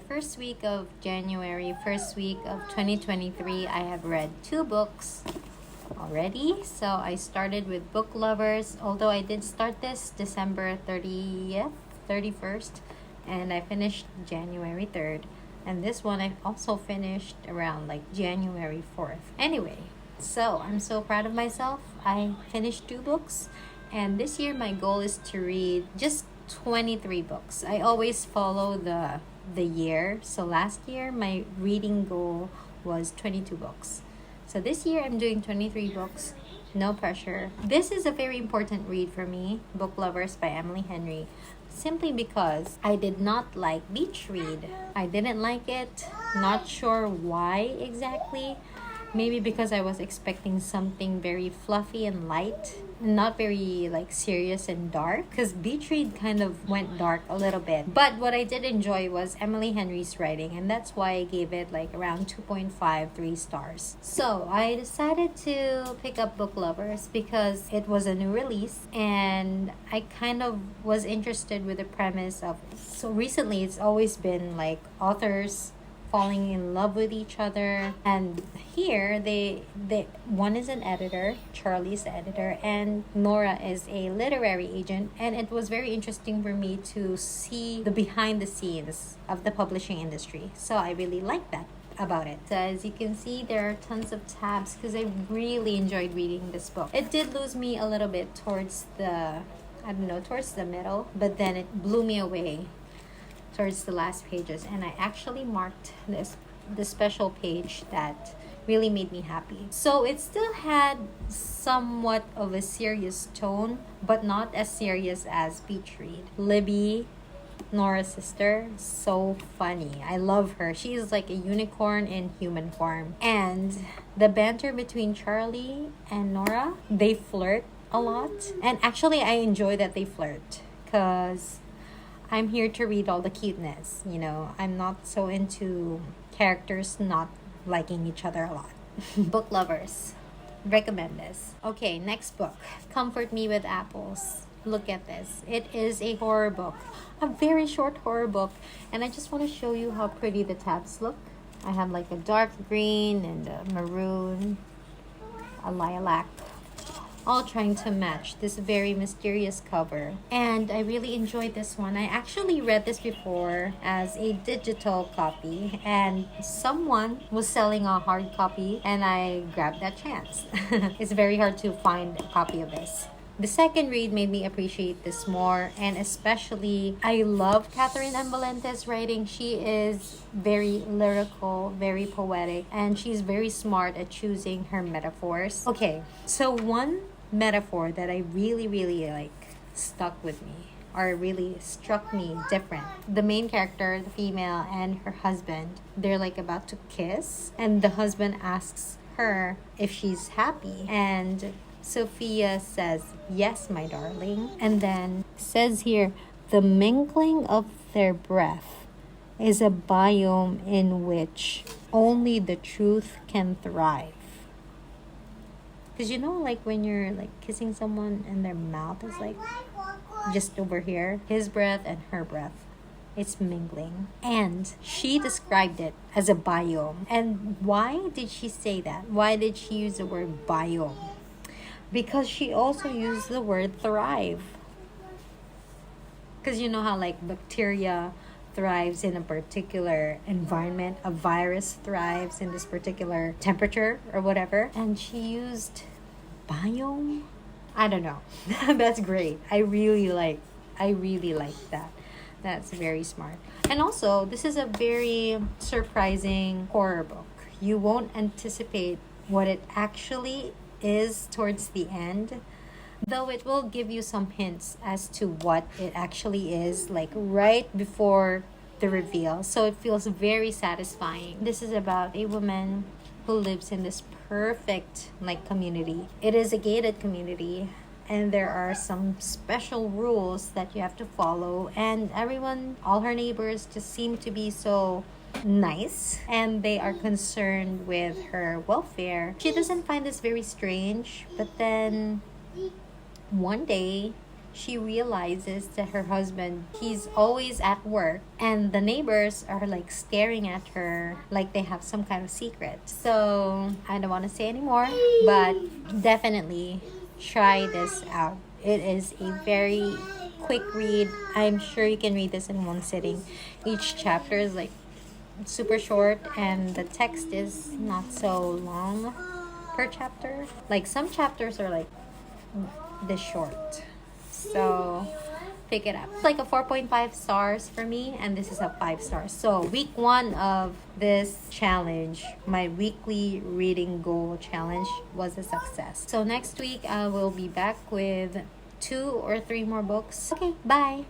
first week of January, first week of 2023, I have read 2 books already. So I started with Book Lovers, although I did start this December 30th, 31st, and I finished January 3rd. And this one I also finished around like January 4th. Anyway, so I'm so proud of myself. I finished 2 books, and this year my goal is to read just 23 books. I always follow the year. So last year my reading goal was 22 books. So this year I'm doing 23 books. No pressure. This is a very important read for me, Book Lovers by Emily Henry, simply because I did not like Beach Read. I didn't like it. Not sure why exactly. Maybe because I was expecting something very fluffy and light, not very like serious and dark, because Beach Read kind of went dark a little bit. But what I did enjoy was Emily Henry's writing, and that's why I gave it like around 2.53 stars. So I decided to pick up Book Lovers because it was a new release, and I kind of was interested with the premise of, so recently it's always been like authors falling in love with each other, and here they one is an editor, Charlie's the editor, and Nora is a literary agent, and it was very interesting for me to see the behind the scenes of the publishing industry. So I really like that about it. So as you can see, there are tons of tabs because I really enjoyed reading this book. It did lose me a little bit towards the towards the middle, but then it blew me away towards the last pages, and I actually marked the special page that really made me happy. So it still had somewhat of a serious tone, but not as serious as Beach Read. Libby, Nora's sister, so funny. I love her. She is like a unicorn in human form. And the banter between Charlie and Nora, they flirt a lot. And actually I enjoy that they flirt, because I'm here to read all the cuteness, I'm not so into characters not liking each other a lot. Book Lovers, recommend this. Okay, next book, Comfort Me with Apples. Look at this. It is a horror book, a very short horror book, and I just want to show you how pretty the tabs look. I have like a dark green and a maroon, a lilac, all trying to match this very mysterious cover. And I really enjoyed this one. I actually read this before as a digital copy, and someone was selling a hard copy, and I grabbed that chance. It's very hard to find a copy of this. The second read made me appreciate this more, and especially I love Catherynne and Valente's writing. She is very lyrical, very poetic, and she's very smart at choosing her metaphors. Okay, so one metaphor that I really stuck with me, or really struck me different. The main character, the female, and her husband, they're like about to kiss, and the husband asks her if she's happy, and Sophia says, "Yes, my darling." And then says here, the mingling of their breath is a biome in which only the truth can thrive. Because like when you're like kissing someone and their mouth is like just over here, his breath and her breath, it's mingling. And she described it as a biome. And why did she say that? Why did she use the word biome? Because she also used the word thrive. Because you know how like bacteria thrives in a particular environment, a virus thrives in this particular temperature or whatever, and she used biome. I don't know. That's great. I really like that. That's very smart. And also, this is a very surprising horror book. You won't anticipate what it actually is towards the end, though it will give you some hints as to what it actually is, like right before the reveal. So it feels very satisfying. This is about a woman who lives in this perfect like community. It is a gated community, and there are some special rules that you have to follow, and everyone, all her neighbors, just seem to be so nice, and they are concerned with her welfare. She doesn't find this very strange, but then one day she realizes that her husband, he's always at work, and the neighbors are like staring at her like they have some kind of secret. So I don't want to say anymore, but definitely try this out. It is a very quick read. I'm sure you can read this in one sitting. Each chapter is like super short, and the text is not so long per chapter. Like some chapters are like this short. So pick it up. It's like a 4.5 stars for me, and this is a 5 stars. So week 1 of this challenge, my weekly reading goal challenge, was a success. So next week I will be back with 2 or 3 more books. Okay, bye.